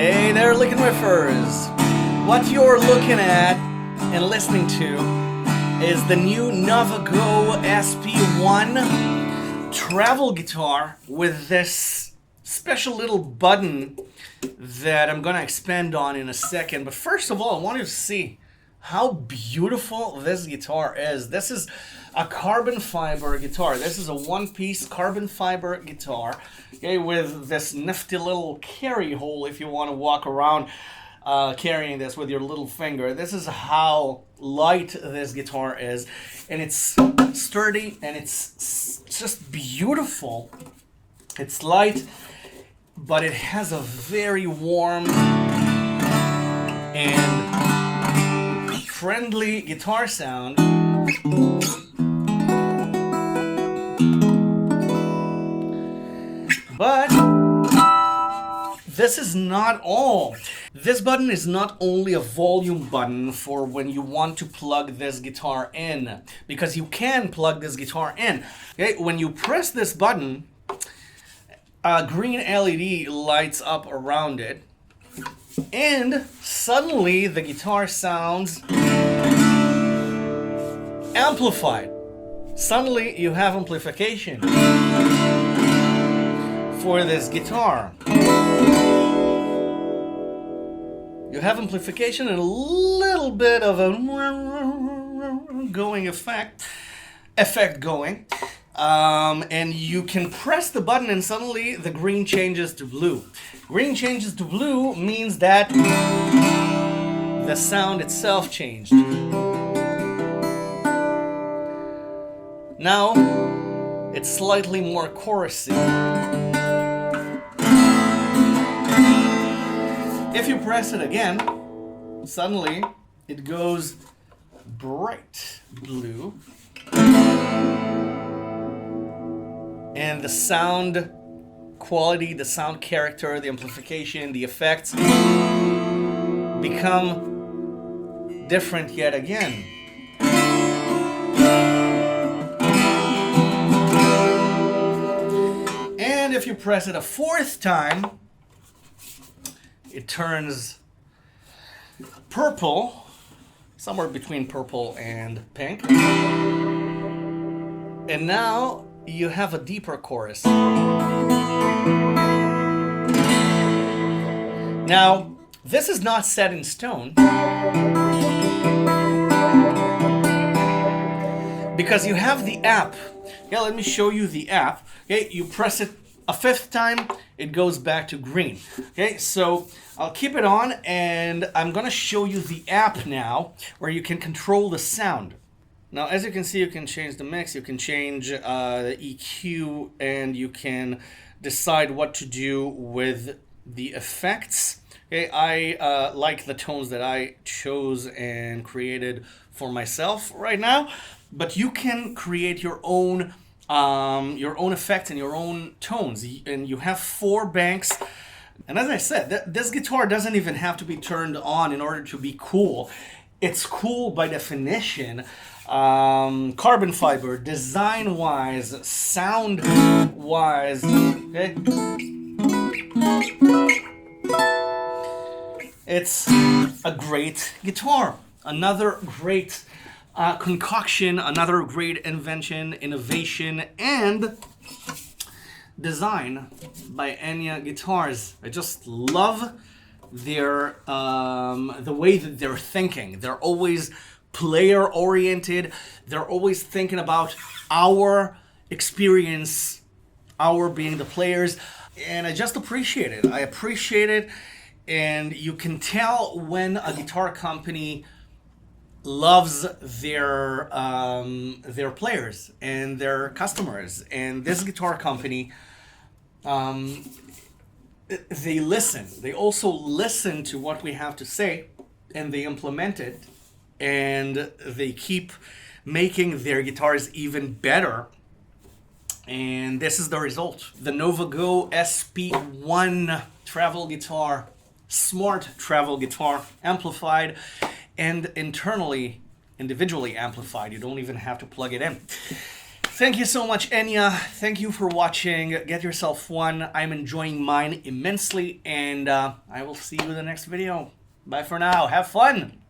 Hey there, Licknriffers! What you're looking at and listening to is the new Novago SP1 travel guitar with this special little button that I'm gonna expand on in a second. But first of all, I want you to see how beautiful this guitar is. This is a carbon fiber guitar. This is a one-piece carbon fiber guitar, okay, with this nifty little carry hole if you want to walk around carrying this with your little finger. This is how light this guitar is, and it's sturdy and it's just beautiful. It's light, but it has a very warm and friendly guitar sound. But this is not all. This button is not only a volume button for when you want to plug this guitar in, because you can plug this guitar in. Okay, when you press this button, a green LED lights up around it, and suddenly the guitar sounds amplified. Suddenly you have amplification for this guitar. You have amplification and a little bit of a going effect going. And you can press the button and suddenly the green changes to blue. Green changes to blue means that the sound itself changed. Now it's slightly more chorusy. If you press it again, suddenly it goes bright blue. And the sound quality, the sound character, the amplification, the effects become different yet again. And if you press it a fourth time, it turns purple, somewhere between purple and pink. And now you have a deeper chorus. Now, this is not set in stone, because you have the app. Yeah, let me show you the app. Okay, you press it a fifth time, it goes back to green. Okay, so I'll keep it on and I'm gonna show you the app now where you can control the sound. Now, as you can see, you can change the mix, you can change the EQ, and you can decide what to do with the effects. Okay, I like the tones that I chose and created for myself right now, but you can create your own effects and your own tones, and you have 4 banks. And as I said, this guitar doesn't even have to be turned on in order to be cool. It's cool by definition. Carbon fiber, design wise, sound wise. Okay? It's a great guitar. Another great concoction, another great invention, innovation, and design by Enya Guitars. I just love their the way that they're thinking. They're always player oriented. They're always thinking about our experience, our being the players, and I just appreciate it. I appreciate it, and you can tell when a guitar company loves their players and their customers. And this guitar company, they listen. They also listen to what we have to say, and they implement it, and they keep making their guitars even better. And this is the result. The Novago SP1 travel guitar, smart travel guitar, amplified and individually amplified. You don't even have to plug it in. Thank you so much, Enya. Thank you for watching. Get yourself one. I'm enjoying mine immensely, and I will see you in the next video. Bye for now. Have fun.